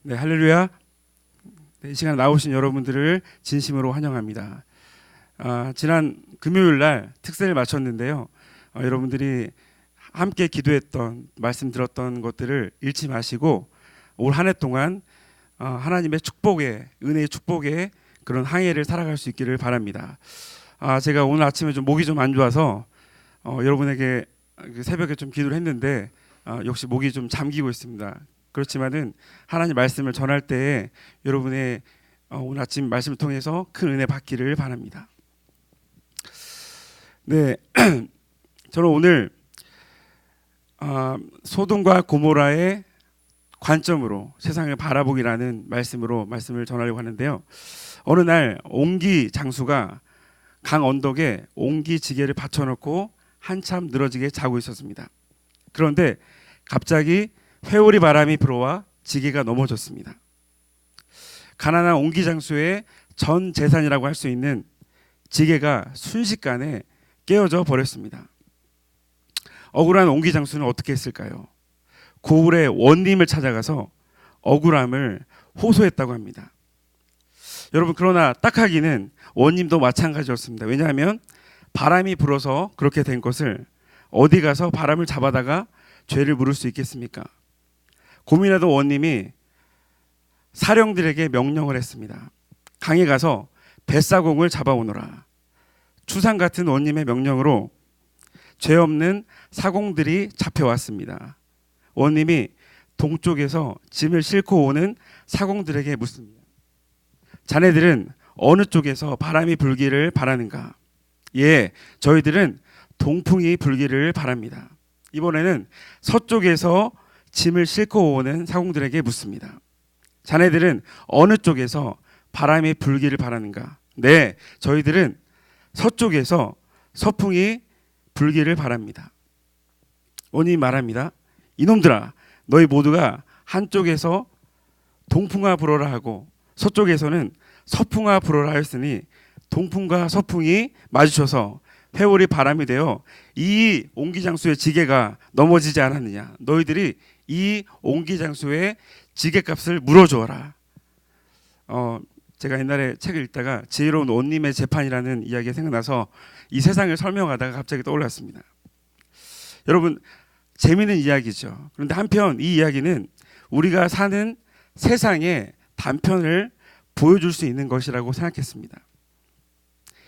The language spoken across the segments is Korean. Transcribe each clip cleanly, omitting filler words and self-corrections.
네, 할렐루야. 네, 이 시간 나오신 여러분들을 진심으로 환영합니다. 지난 금요일 날 특세를 마쳤는데요. 여러분들이 함께 기도했던 말씀 들었던 것들을 잃지 마시고 올 한 해 동안 하나님의 축복에, 은혜의 축복에 그런 항해를 살아갈 수 있기를 바랍니다. 제가 오늘 아침에 좀 목이 좀 안 좋아서 여러분에게 새벽에 좀 기도를 했는데 역시 목이 좀 잠기고 있습니다. 그렇지만은 하나님 말씀을 전할 때에 여러분의 오늘 아침 말씀을 통해서 큰 은혜 받기를 바랍니다. 네, 저는 오늘 소돔과 고모라의 관점으로 세상을 바라보기라는 말씀을 전하려고 하는데요. 어느 날 옹기 장수가 강 언덕에 옹기 지게를 받쳐놓고 한참 늘어지게 자고 있었습니다. 그런데 갑자기 회오리 바람이 불어와 지게가 넘어졌습니다. 가난한 옹기 장수의 전 재산이라고 할 수 있는 지게가 순식간에 깨어져 버렸습니다. 억울한 옹기 장수는 어떻게 했을까요? 고을의 원님을 찾아가서 억울함을 호소했다고 합니다. 여러분, 그러나 딱하기는 원님도 마찬가지였습니다. 왜냐하면 바람이 불어서 그렇게 된 것을 어디 가서 바람을 잡아다가 죄를 물을 수 있겠습니까? 고민하던 원님이 사령들에게 명령을 했습니다. 강에 가서 뱃사공을 잡아오너라. 추상 같은 원님의 명령으로 죄 없는 사공들이 잡혀왔습니다. 원님이 동쪽에서 짐을 싣고 오는 사공들에게 묻습니다. 자네들은 어느 쪽에서 바람이 불기를 바라는가? 예, 저희들은 동풍이 불기를 바랍니다. 이번에는 서쪽에서 짐을 싣고 오는 사공들에게 묻습니다. 자네들은 어느 쪽에서 바람이 불기를 바라는가? 네, 저희들은 서쪽에서 서풍이 불기를 바랍니다. 원님이 말합니다. 이놈들아, 너희 모두가 한쪽에서 동풍아 불어라 하고 서쪽에서는 서풍아 불어라 하였으니 동풍과 서풍이 마주쳐서 회오리 바람이 되어 이 옹기장수의 지게가 넘어지지 않았느냐? 너희들이 이 옹기장수의 지게값을 물어주어라. 제가 옛날에 책을 읽다가 지혜로운 원님의 재판이라는 이야기가 생각나서 이 세상을 설명하다가 갑자기 떠올랐습니다. 여러분, 재미있는 이야기죠. 그런데 한편 이 이야기는 우리가 사는 세상의 단편을 보여줄 수 있는 것이라고 생각했습니다.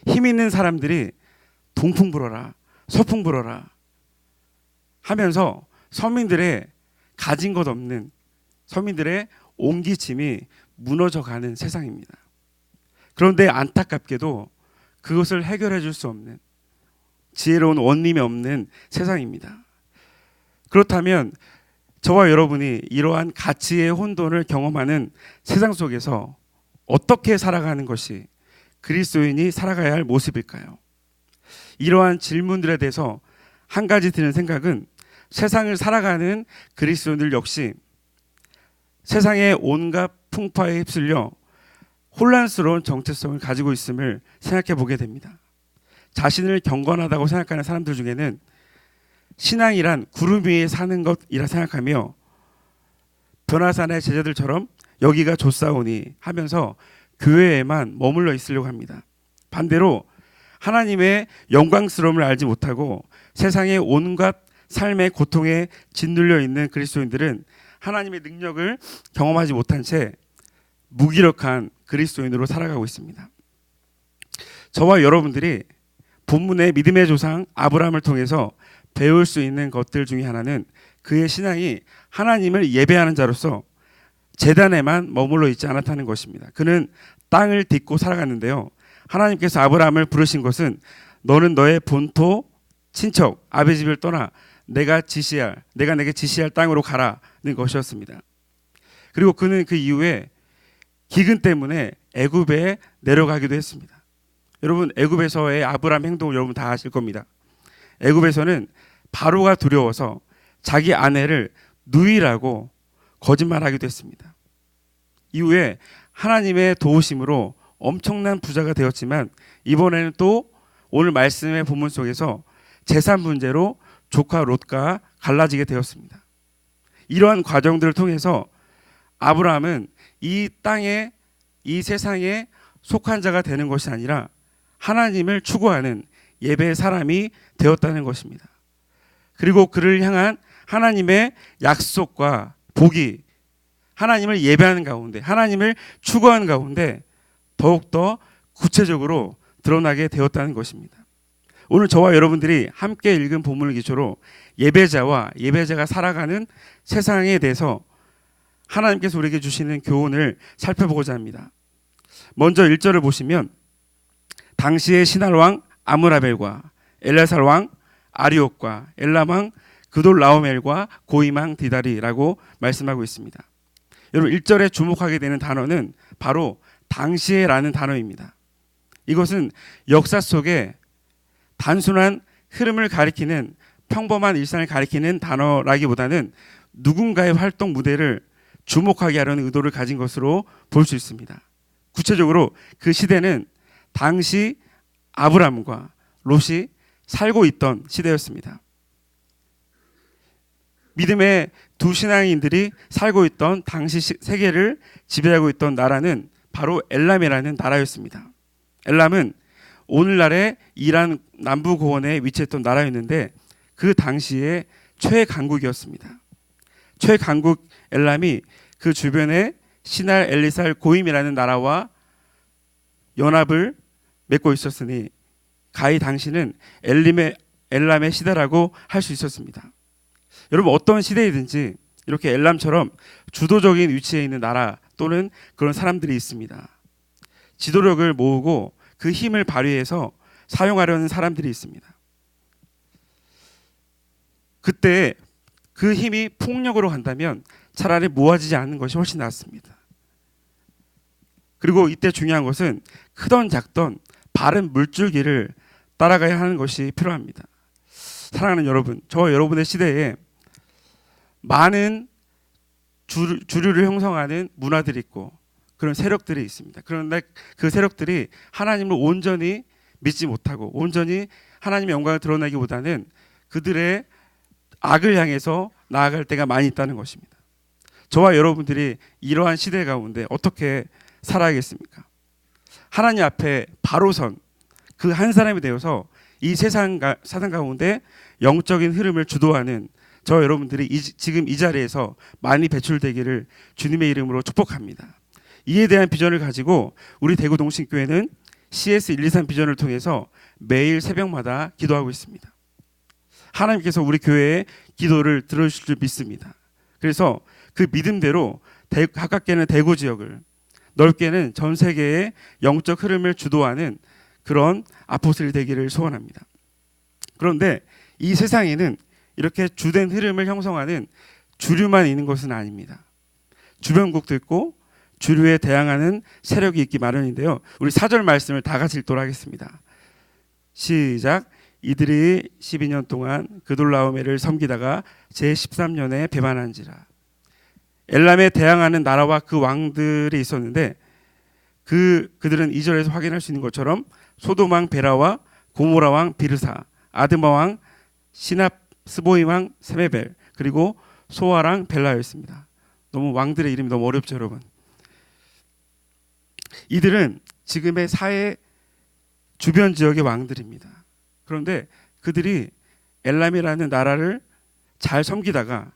힘 있는 사람들이 동풍 불어라, 서풍 불어라 하면서 서민들의 가진 것 없는 서민들의 옹기짐이 무너져가는 세상입니다. 그런데 안타깝게도 그것을 해결해 줄 수 없는 지혜로운 원님이 없는 세상입니다. 그렇다면 저와 여러분이 이러한 가치의 혼돈을 경험하는 세상 속에서 어떻게 살아가는 것이 그리스도인이 살아가야 할 모습일까요? 이러한 질문들에 대해서 한 가지 드는 생각은 세상을 살아가는 그리스도인들 역시 세상의 온갖 풍파에 휩쓸려 혼란스러운 정체성을 가지고 있음을 생각해 보게 됩니다. 자신을 경건하다고 생각하는 사람들 중에는 신앙이란 구름 위에 사는 것이라 생각하며 변화산의 제자들처럼 여기가 좋사오니 하면서 교회에만 머물러 있으려고 합니다. 반대로 하나님의 영광스러움을 알지 못하고 세상의 온갖 삶의 고통에 짓눌려 있는 그리스도인들은 하나님의 능력을 경험하지 못한 채 무기력한 그리스도인으로 살아가고 있습니다. 저와 여러분들이 본문의 믿음의 조상 아브라함을 통해서 배울 수 있는 것들 중에 하나는 그의 신앙이 하나님을 예배하는 자로서 제단에만 머물러 있지 않았다는 것입니다. 그는 땅을 딛고 살아갔는데요. 하나님께서 아브라함을 부르신 것은 너는 너의 본토, 친척, 아버지 집을 떠나 내가 내게 지시할 땅으로 가라는 것이었습니다. 그리고 그는 그 이후에 기근 때문에 애굽에 내려가기도 했습니다. 여러분, 애굽에서의 아브라함 행동을 여러분 다 아실 겁니다. 애굽에서는 바로가 두려워서 자기 아내를 누이라고 거짓말하기도 했습니다. 이후에 하나님의 도우심으로 엄청난 부자가 되었지만 이번에는 또 오늘 말씀의 본문 속에서 재산 문제로 조카 롯과 갈라지게 되었습니다. 이러한 과정들을 통해서 아브라함은 이 땅에 이 세상에 속한 자가 되는 것이 아니라 하나님을 추구하는 예배의 사람이 되었다는 것입니다. 그리고 그를 향한 하나님의 약속과 복이 하나님을 예배하는 가운데, 하나님을 추구하는 가운데 더욱더 구체적으로 드러나게 되었다는 것입니다. 오늘 저와 여러분들이 함께 읽은 본문을 기초로 예배자와 예배자가 살아가는 세상에 대해서 하나님께서 우리에게 주시는 교훈을 살펴보고자 합니다. 먼저 1절을 보시면 당시의 시날왕 아므라벨과 엘라살 왕 아리옥과 엘람 왕 그돌라오멜과 고임왕 디다리라고 말씀하고 있습니다. 여러분 1절에 주목하게 되는 단어는 바로 당시에라는 단어입니다. 이것은 역사 속에 단순한 흐름을 가리키는 평범한 일상을 가리키는 단어라기보다는 누군가의 활동 무대를 주목하게 하려는 의도를 가진 것으로 볼 수 있습니다. 구체적으로 그 시대는 당시 아브람과 롯이 살고 있던 시대였습니다. 믿음의 두 신앙인들이 살고 있던 당시 세계를 지배하고 있던 나라는 바로 엘람이라는 나라였습니다. 엘람은 오늘날의 이란 남부 고원에 위치했던 나라였는데 그 당시에 최강국이었습니다. 최강국 엘람이 그 주변에 시날 엘리살 고임이라는 나라와 연합을 맺고 있었으니 가히 당시는 엘람의 시대라고 할 수 있었습니다. 여러분 어떤 시대이든지 이렇게 엘람처럼 주도적인 위치에 있는 나라 또는 그런 사람들이 있습니다. 지도력을 모으고 그 힘을 발휘해서 사용하려는 사람들이 있습니다. 그때 그 힘이 폭력으로 간다면 차라리 모아지지 않는 것이 훨씬 낫습니다. 그리고 이때 중요한 것은 크던 작던 바른 물줄기를 따라가야 하는 것이 필요합니다. 사랑하는 여러분, 저와 여러분의 시대에 많은 주류를 형성하는 문화들이 있고 그런 세력들이 있습니다. 그런데 그 세력들이 하나님을 온전히 믿지 못하고 온전히 하나님의 영광을 드러내기보다는 그들의 악을 향해서 나아갈 때가 많이 있다는 것입니다. 저와 여러분들이 이러한 시대 가운데 어떻게 살아야겠습니까? 하나님 앞에 바로 선 그 한 사람이 되어서 이 사상 가운데 영적인 흐름을 주도하는 저 여러분들이 지금 이 자리에서 많이 배출되기를 주님의 이름으로 축복합니다. 이에 대한 비전을 가지고 우리 대구 동신교회는 CS123 비전을 통해서 매일 새벽마다 기도하고 있습니다. 하나님께서 우리 교회의 기도를 들어주실 줄 믿습니다. 그래서 그 믿음대로 가깝게는 대구 지역을 넓게는 전 세계의 영적 흐름을 주도하는 그런 아포스톨이 되기를 소원합니다. 그런데 이 세상에는 이렇게 주된 흐름을 형성하는 주류만 있는 것은 아닙니다. 주변국도 있고 주류에 대항하는 세력이 있기 마련인데요. 우리 4절 말씀을 다 같이 읽도록 하겠습니다. 시작. 이들이 12년 동안 그돌라오멜을 섬기다가 제13년에 배반한지라. 엘람에 대항하는 나라와 그 왕들이 있었는데 그들은 2절에서 확인할 수 있는 것처럼 소돔 왕 베라와 고모라 왕 비르사, 아드마 왕 시납스보임 왕 세메벨, 그리고 소아 왕 벨라였습니다. 너무 왕들의 이름이 너무 어렵죠, 여러분. 이들은 지금의 사회 주변 지역의 왕들입니다. 그런데 그들이 엘람이라는 나라를 잘 섬기다가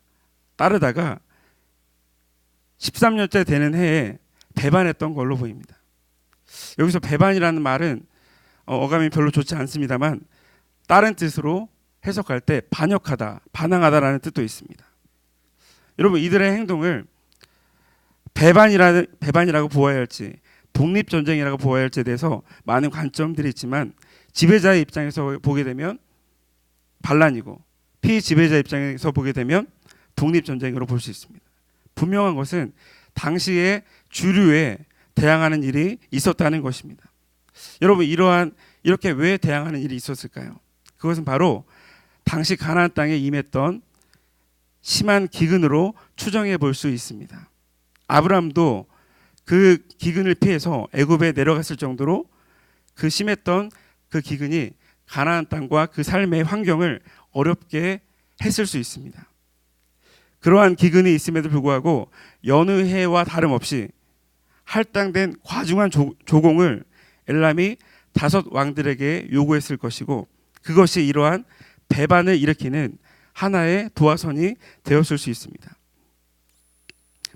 따르다가 13년째 되는 해에 배반했던 걸로 보입니다. 여기서 배반이라는 말은 어감이 별로 좋지 않습니다만 다른 뜻으로 해석할 때 반역하다, 반항하다라는 뜻도 있습니다. 여러분 이들의 행동을 배반이라고 보아야 할지 독립전쟁이라고 보아야 할지에 대해서 많은 관점들이 있지만 지배자의 입장에서 보게 되면 반란이고 피지배자 입장에서 보게 되면 독립전쟁으로 볼 수 있습니다. 분명한 것은 당시에 주류에 대항하는 일이 있었다는 것입니다. 여러분 이렇게 왜 대항하는 일이 있었을까요? 그것은 바로 당시 가나안 땅에 임했던 심한 기근으로 추정해 볼 수 있습니다. 아브라함도 그 기근을 피해서 애굽에 내려갔을 정도로 그 심했던 그 기근이 가나안 땅과 그 삶의 환경을 어렵게 했을 수 있습니다. 그러한 기근이 있음에도 불구하고 여느 해와 다름없이 할당된 과중한 조공을 엘람이 5 왕들에게 요구했을 것이고, 그것이 이러한 배반을 일으키는 하나의 도화선이 되었을 수 있습니다.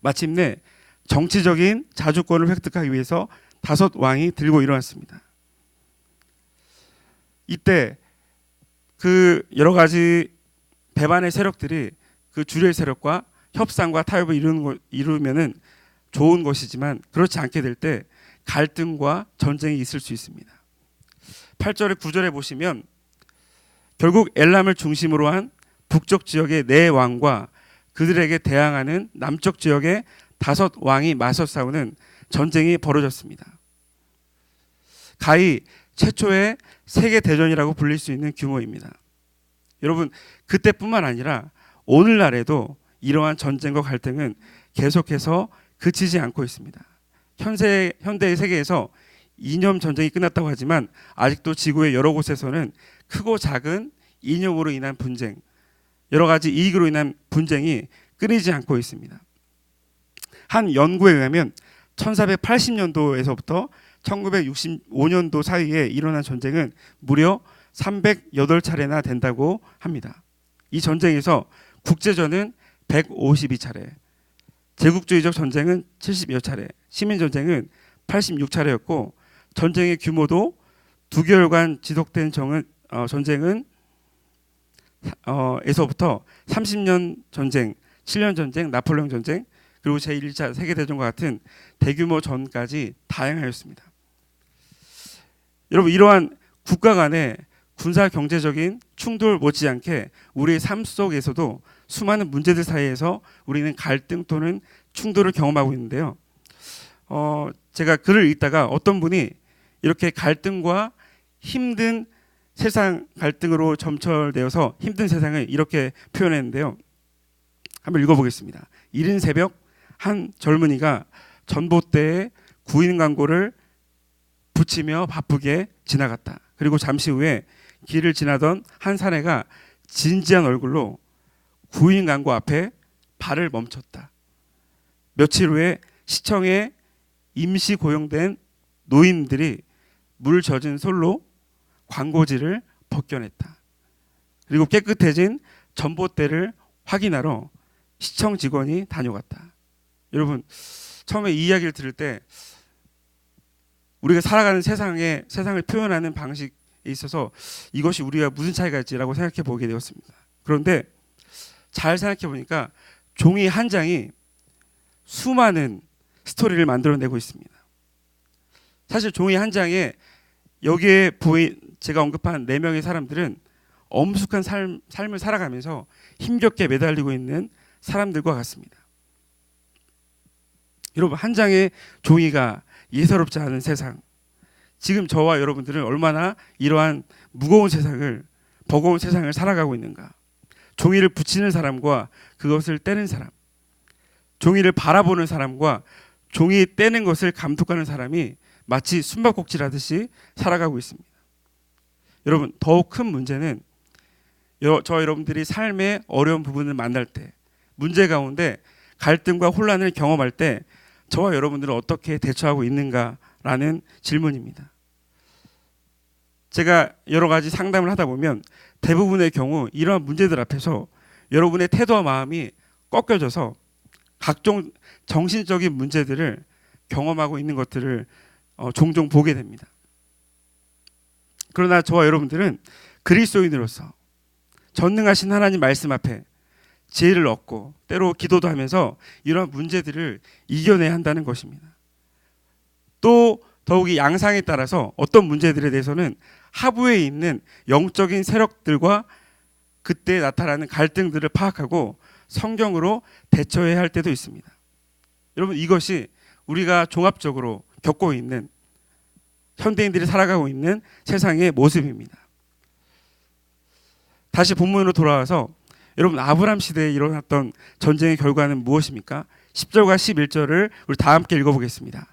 마침내 정치적인 자주권을 획득하기 위해서 5 왕이 들고 일어났습니다. 이때 그 여러 가지 배반의 세력들이 그 주류의 세력과 협상과 타협을 이루면은 좋은 것이지만, 그렇지 않게 될 때 갈등과 전쟁이 있을 수 있습니다. 8절에 9절에 보시면 결국 엘람을 중심으로 한 북쪽 지역의 4 왕과 그들에게 대항하는 남쪽 지역의 5 왕이 맞서 싸우는 전쟁이 벌어졌습니다. 가히 최초의 세계 대전이라고 불릴 수 있는 규모입니다. 여러분, 그때뿐만 아니라 오늘날에도 이러한 전쟁과 갈등은 계속해서 그치지 않고 있습니다. 현대의 세계에서 이념 전쟁이 끝났다고 하지만 아직도 지구의 여러 곳에서는 크고 작은 이념으로 인한 분쟁, 여러 가지 이익으로 인한 분쟁이 끊이지 않고 있습니다. 한 연구에 의하면 1480년도에서부터 1965년도 사이에 일어난 전쟁은 무려 308차례나 된다고 합니다. 이 전쟁에서 국제전은 152차례, 제국주의적 전쟁은 70여 차례, 시민전쟁은 86차례였고, 전쟁의 규모도 2개월간 지속된 전쟁은 에서부터 30년 전쟁, 7년 전쟁, 나폴레옹 전쟁, 그리고 제1차 세계대전과 같은 대규모 전까지 다양하였습니다. 여러분, 이러한 국가 간의 군사 경제적인 충돌 못지않게 우리의 삶 속에서도 수많은 문제들 사이에서 우리는 갈등 또는 충돌을 경험하고 있는데요. 제가 글을 읽다가 어떤 분이 이렇게 갈등과 힘든 세상, 갈등으로 점철되어서 힘든 세상을 이렇게 표현했는데요. 한번 읽어보겠습니다. 이른 새벽 한 젊은이가 전봇대에 구인 광고를 붙이며 바쁘게 지나갔다. 그리고 잠시 후에 길을 지나던 한 사내가 진지한 얼굴로 구인 광고 앞에 발을 멈췄다. 며칠 후에 시청에 임시 고용된 노인들이 물 젖은 솔로 광고지를 벗겨냈다. 그리고 깨끗해진 전봇대를 확인하러 시청 직원이 다녀갔다. 여러분, 처음에 이 이야기를 들을 때 우리가 살아가는 세상을 표현하는 방식에 있어서 이것이 우리가 무슨 차이가 있지라고 생각해 보게 되었습니다. 그런데 잘 생각해 보니까 종이 한 장이 수많은 스토리를 만들어내고 있습니다. 사실 종이 한 장에 여기에 제가 언급한 4명의 사람들은 엄숙한 삶을 살아가면서 힘겹게 매달리고 있는 사람들과 같습니다. 여러분, 한 장의 종이가 예사롭지 않은 세상, 지금 저와 여러분들은 얼마나 이러한 무거운 세상을, 버거운 세상을 살아가고 있는가. 종이를 붙이는 사람과 그것을 떼는 사람, 종이를 바라보는 사람과 종이 떼는 것을 감독하는 사람이 마치 숨바꼭질하듯이 살아가고 있습니다. 여러분, 더욱 큰 문제는 저 여러분들이 삶의 어려운 부분을 만날 때, 문제 가운데 갈등과 혼란을 경험할 때 저와 여러분들은 어떻게 대처하고 있는가라는 질문입니다. 제가 여러 가지 상담을 하다 보면 대부분의 경우 이러한 문제들 앞에서 여러분의 태도와 마음이 꺾여져서 각종 정신적인 문제들을 경험하고 있는 것들을 종종 보게 됩니다. 그러나 저와 여러분들은 그리스도인으로서 전능하신 하나님 말씀 앞에 지혜를 얻고 때로 기도도 하면서 이러한 문제들을 이겨내야 한다는 것입니다. 또 더욱이 양상에 따라서 어떤 문제들에 대해서는 하부에 있는 영적인 세력들과 그때 나타나는 갈등들을 파악하고 성경으로 대처해야 할 때도 있습니다. 여러분, 이것이 우리가 종합적으로 겪고 있는 현대인들이 살아가고 있는 세상의 모습입니다. 다시 본문으로 돌아와서 여러분, 아브람 시대에 일어났던 전쟁의 결과는 무엇입니까? 10절과 11절을 우리 다 함께 읽어보겠습니다.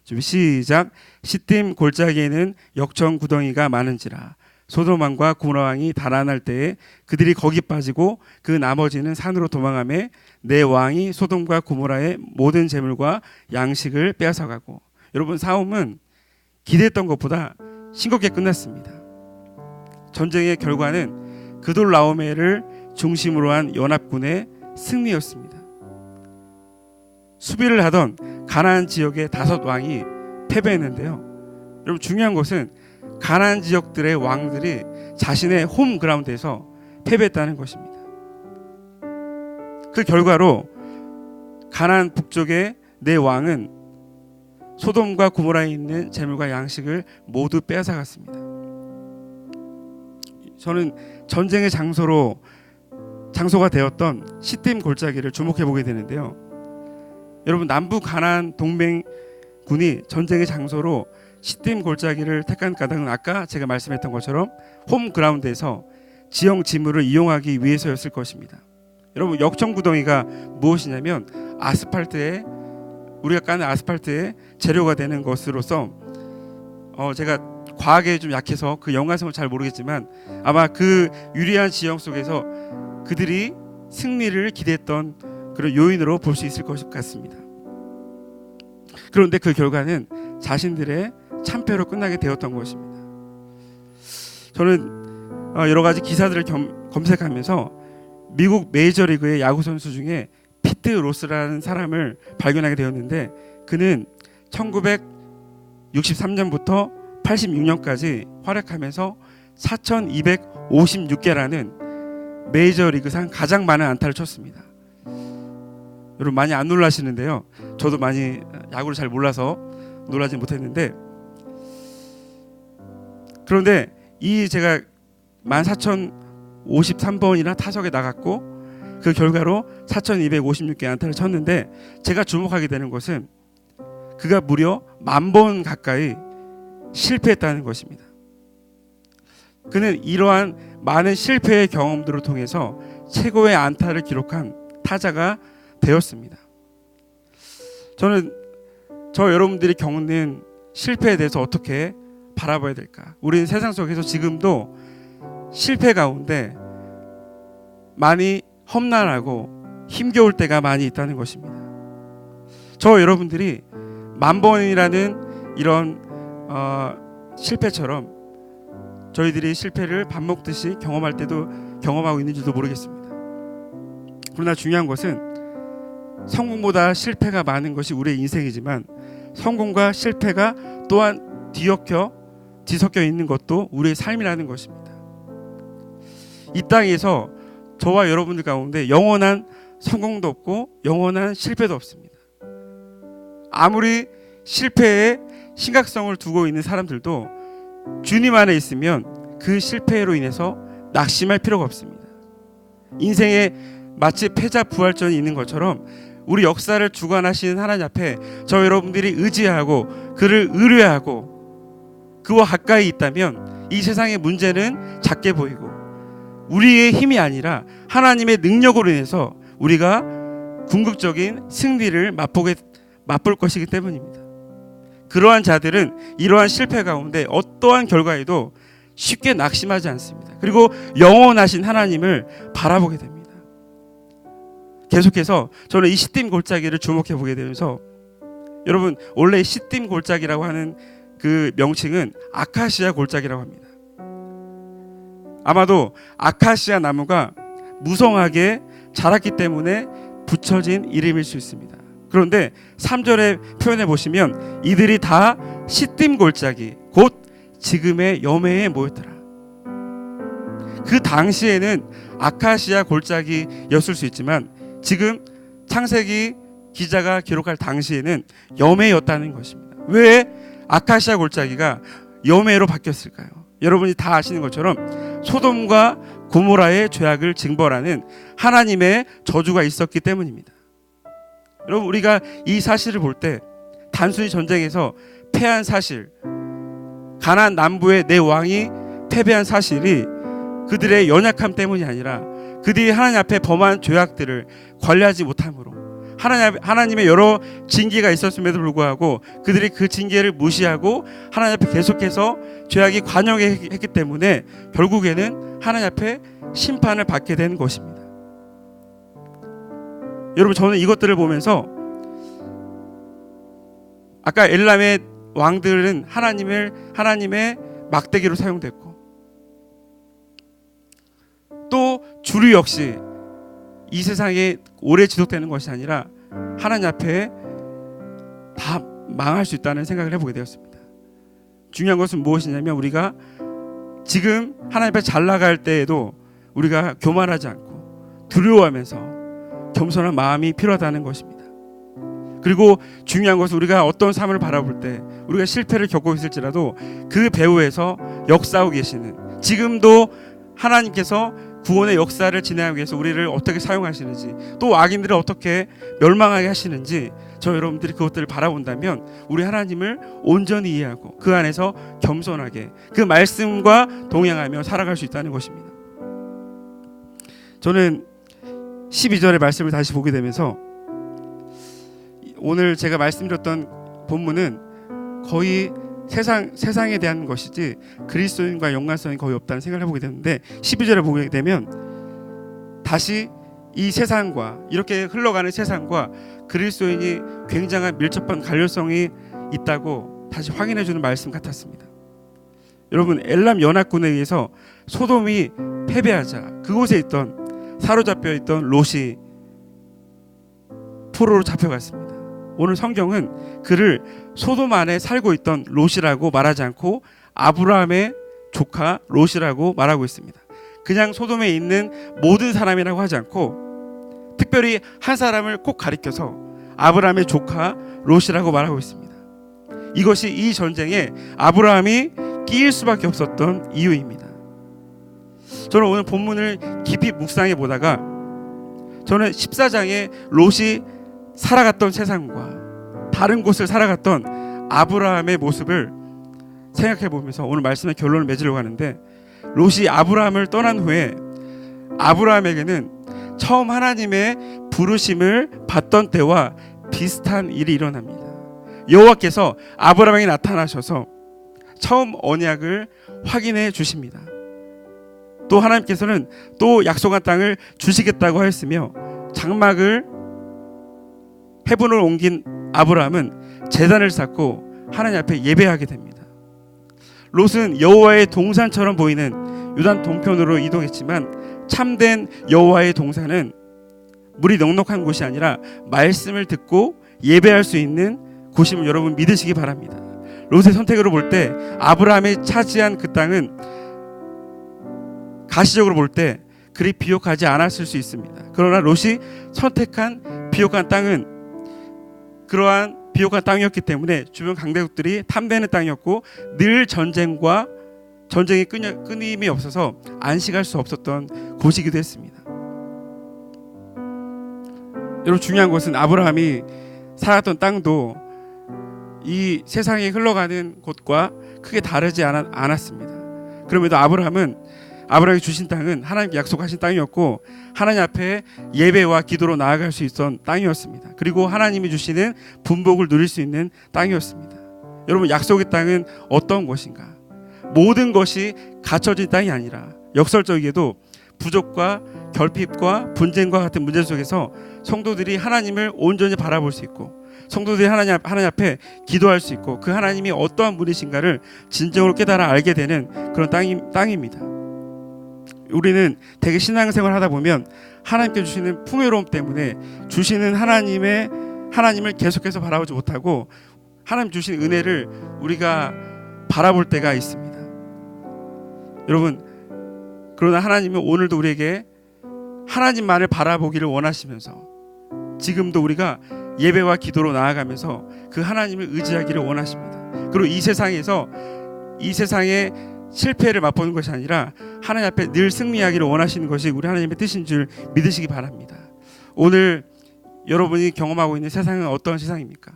좀 시작. 시딤 골짜기에는 역청 구덩이가 많은지라 소돔 왕과 고모라 왕이 달아날 때에 그들이 거기 빠지고 그 나머지는 산으로 도망하며 내 왕이 소돔과 고모라의 모든 재물과 양식을 빼앗아가고. 여러분, 싸움은 기대했던 것보다 싱겁게 끝났습니다. 전쟁의 결과는 그돌라오메를 중심으로 한 연합군의 승리였습니다. 수비를 하던 가나안 지역의 5 왕이 패배했는데요. 여러분, 중요한 것은 가나안 지역들의 왕들이 자신의 홈그라운드에서 패배했다는 것입니다. 그 결과로 가나안 북쪽의 4 왕은 소돔과 고모라에 있는 재물과 양식을 모두 빼앗아갔습니다. 저는 전쟁의 장소가 되었던 시딤 골짜기를 주목해 보게 되는데요. 여러분, 남부 가나안 동맹군이 전쟁의 장소로 시딤 골짜기를 택한 까닭은 아까 제가 말씀했던 것처럼 홈그라운드에서 지형 지물을 이용하기 위해서였을 것입니다. 여러분, 역청구덩이가 무엇이냐면 우리가 까는 아스팔트의 재료가 되는 것으로서 제가 과학에 좀 약해서 그 연관성을 잘 모르겠지만 아마 그 유리한 지형 속에서 그들이 승리를 기대했던 그런 요인으로 볼 수 있을 것 같습니다. 그런데 그 결과는 자신들의 참패로 끝나게 되었던 것입니다. 저는 여러 가지 기사들을 검색하면서 미국 메이저리그의 야구 선수 중에 피트 로스라는 사람을 발견하게 되었는데, 그는 1963년부터 86년까지 활약하면서 4,256개라는 메이저리그상 가장 많은 안타를 쳤습니다. 여러분, 많이 안 놀라시는데요. 저도 많이 야구를 잘 몰라서 놀라지 못했는데, 그런데 이 제가 14,053번이나 타석에 나갔고 그 결과로 4,256개 안타를 쳤는데, 제가 주목하게 되는 것은 그가 무려 10,000번 가까이 실패했다는 것입니다. 그는 이러한 많은 실패의 경험들을 통해서 최고의 안타를 기록한 타자가 되었습니다. 저는 여러분들이 겪는 실패에 대해서 어떻게 바라봐야 될까? 우리는 세상 속에서 지금도 실패 가운데 많이 험난하고 힘겨울 때가 많이 있다는 것입니다. 여러분들이 10,000번이라는 이런 실패처럼 저희들이 실패를 밥 먹듯이 경험할 때도 경험하고 있는지도 모르겠습니다. 그러나 중요한 것은 성공보다 실패가 많은 것이 우리의 인생이지만 성공과 실패가 또한 뒤섞여 있는 것도 우리의 삶이라는 것입니다. 이 땅에서 저와 여러분들 가운데 영원한 성공도 없고 영원한 실패도 없습니다. 아무리 실패에 심각성을 두고 있는 사람들도 주님 안에 있으면 그 실패로 인해서 낙심할 필요가 없습니다. 인생에 마치 패자 부활전이 있는 것처럼 우리 역사를 주관하시는 하나님 앞에 여러분들이 의지하고 그를 의뢰하고 그와 가까이 있다면 이 세상의 문제는 작게 보이고 우리의 힘이 아니라 하나님의 능력으로 인해서 우리가 궁극적인 승리를 맛볼 것이기 때문입니다. 그러한 자들은 이러한 실패 가운데 어떠한 결과에도 쉽게 낙심하지 않습니다. 그리고 영원하신 하나님을 바라보게 됩니다. 계속해서 저는 이 시딤 골짜기를 주목해 보게 되면서, 여러분, 원래 시딤 골짜기라고 하는 그 명칭은 아카시아 골짜기라고 합니다. 아마도 아카시아 나무가 무성하게 자랐기 때문에 붙여진 이름일 수 있습니다. 그런데 3절에 표현해 보시면 이들이 다 시딤 골짜기 곧 지금의 여매에 모였더라. 그 당시에는 아카시아 골짜기였을 수 있지만 지금 창세기 기자가 기록할 당시에는 여매였다는 것입니다. 왜 아카시아 골짜기가 여매로 바뀌었을까요? 여러분이 다 아시는 것처럼 소돔과 고모라의 죄악을 징벌하는 하나님의 저주가 있었기 때문입니다. 여러분, 우리가 이 사실을 볼 때 단순히 전쟁에서 패한 사실, 가나안 남부의 4 왕이 패배한 사실이 그들의 연약함 때문이 아니라 그들이 하나님 앞에 범한 죄악들을 관리하지 못함으로 하나님의 여러 징계가 있었음에도 불구하고 그들이 그 징계를 무시하고 하나님 앞에 계속해서 죄악이 관영했기 때문에 결국에는 하나님 앞에 심판을 받게 된 것입니다. 여러분, 저는 이것들을 보면서 아까 엘람의 왕들은 하나님의 막대기로 사용됐고, 또 주류 역시 이 세상에 오래 지속되는 것이 아니라 하나님 앞에 다 망할 수 있다는 생각을 해보게 되었습니다. 중요한 것은 무엇이냐면, 우리가 지금 하나님 앞에 잘 나갈 때에도 우리가 교만하지 않고 두려워하면서 겸손한 마음이 필요하다는 것입니다. 그리고 중요한 것은 우리가 어떤 삶을 바라볼 때 우리가 실패를 겪고 있을지라도 그 배후에서 역사하고 계시는, 지금도 하나님께서 구원의 역사를 진행하기 위해서 우리를 어떻게 사용하시는지, 또 악인들을 어떻게 멸망하게 하시는지, 저 여러분들이 그것들을 바라본다면 우리 하나님을 온전히 이해하고 그 안에서 겸손하게 그 말씀과 동행하며 살아갈 수 있다는 것입니다. 저는 12절의 말씀을 다시 보게 되면서 오늘 제가 말씀드렸던 본문은 거의 세상에 대한 것이지 그리스도인과 연관성이 거의 없다는 생각을 해보게 되는데, 12절에 보게 되면 다시 이 세상과, 이렇게 흘러가는 세상과 그리스도인이 굉장한 밀접한 관련성이 있다고 다시 확인해주는 말씀 같았습니다. 여러분, 엘람 연합군에 의해서 소돔이 패배하자 그곳에 있던, 사로잡혀 있던 롯이 포로로 잡혀갔습니다. 오늘 성경은 그를 소돔 안에 살고 있던 롯이라고 말하지 않고 아브라함의 조카 롯이라고 말하고 있습니다. 그냥 소돔에 있는 모든 사람이라고 하지 않고 특별히 한 사람을 꼭 가리켜서 아브라함의 조카 롯이라고 말하고 있습니다. 이것이 이 전쟁에 아브라함이 끼일 수밖에 없었던 이유입니다. 저는 오늘 본문을 깊이 묵상해 보다가 저는 14장에 롯이 살아갔던 세상과 다른 곳을 살아갔던 아브라함의 모습을 생각해 보면서 오늘 말씀의 결론을 맺으려고 하는데, 롯이 아브라함을 떠난 후에 아브라함에게는 처음 하나님의 부르심을 받던 때와 비슷한 일이 일어납니다. 여호와께서 아브라함에게 나타나셔서 처음 언약을 확인해 주십니다. 또 하나님께서는 또 약속한 땅을 주시겠다고 하였으며, 장막을 헤브론을 옮긴 아브라함은 제단을 쌓고 하나님 앞에 예배하게 됩니다. 롯은 여호와의 동산처럼 보이는 요단 동편으로 이동했지만 참된 여호와의 동산은 물이 넉넉한 곳이 아니라 말씀을 듣고 예배할 수 있는 곳임을 여러분 믿으시기 바랍니다. 롯의 선택으로 볼 때 아브라함이 차지한 그 땅은 가시적으로 볼 때 그리 비옥하지 않았을 수 있습니다. 그러나 롯이 선택한 비옥한 땅은 그러한 비옥한 땅이었기 때문에 주변 강대국들이 탐내는 땅이었고, 늘 전쟁이 끊임이 없어서 안식할 수 없었던 곳이기도 했습니다. 여러분, 중요한 것은 아브라함이 살았던 땅도 이 세상에 흘러가는 곳과 크게 다르지 않았습니다. 그럼에도 아브라함이 주신 땅은 하나님께 약속하신 땅이었고, 하나님 앞에 예배와 기도로 나아갈 수 있던 땅이었습니다. 그리고 하나님이 주시는 분복을 누릴 수 있는 땅이었습니다. 여러분, 약속의 땅은 어떤 것인가? 모든 것이 갖춰진 땅이 아니라 역설적이게도 부족과 결핍과 분쟁과 같은 문제 속에서 성도들이 하나님을 온전히 바라볼 수 있고, 성도들이 하나님 앞에 기도할 수 있고, 그 하나님이 어떠한 분이신가를 진정으로 깨달아 알게 되는 그런 땅입니다. 우리는 되게 신앙생활 하다 보면 하나님께 주시는 풍요로움 때문에 주시는 하나님을 계속해서 바라보지 못하고 하나님 주신 은혜를 우리가 바라볼 때가 있습니다. 여러분, 그러나 하나님은 오늘도 우리에게 하나님만을 바라보기를 원하시면서 지금도 우리가 예배와 기도로 나아가면서 그 하나님을 의지하기를 원하십니다. 그리고 이 세상의 실패를 맛보는 것이 아니라 하나님 앞에 늘 승리하기를 원하시는 것이 우리 하나님의 뜻인 줄 믿으시기 바랍니다. 오늘 여러분이 경험하고 있는 세상은 어떤 세상입니까?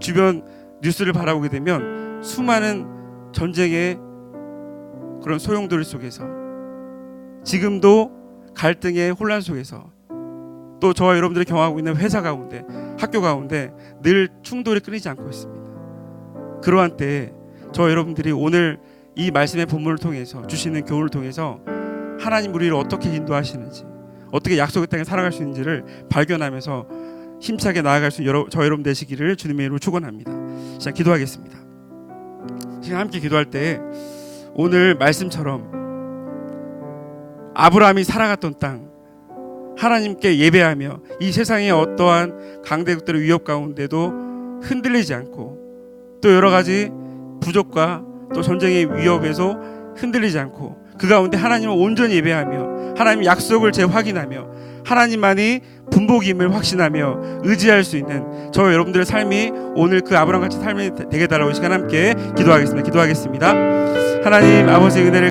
주변 뉴스를 바라보게 되면 수많은 전쟁의 그런 소용돌이 속에서, 지금도 갈등의 혼란 속에서 또 저와 여러분들이 경험하고 있는 회사 가운데, 학교 가운데 늘 충돌이 끊이지 않고 있습니다. 그러한 때에 저와 여러분들이 오늘 이 말씀의 본문을 통해서 주시는 교훈을 통해서 하나님 우리를 어떻게 인도하시는지, 어떻게 약속의 땅에 살아갈 수 있는지를 발견하면서 힘차게 나아갈 수 있는 저와 여러분 되시기를 주님의 이름으로 축원합니다. 자, 기도하겠습니다. 지금 함께 기도할 때 오늘 말씀처럼 아브라함이 살아갔던 땅, 하나님께 예배하며 이 세상의 어떠한 강대국들의 위협 가운데도 흔들리지 않고, 또 여러 가지 부족과 또 전쟁의 위협에서 흔들리지 않고 그 가운데 하나님을 온전히 예배하며 하나님의 약속을 재확인하며 하나님만이 분복임을 확신하며 의지할 수 있는 저와 여러분들의 삶이 오늘 그 아브라함같이 삶이 되게 달라고 이 시간 함께 기도하겠습니다. 하나님 아버지의 은혜를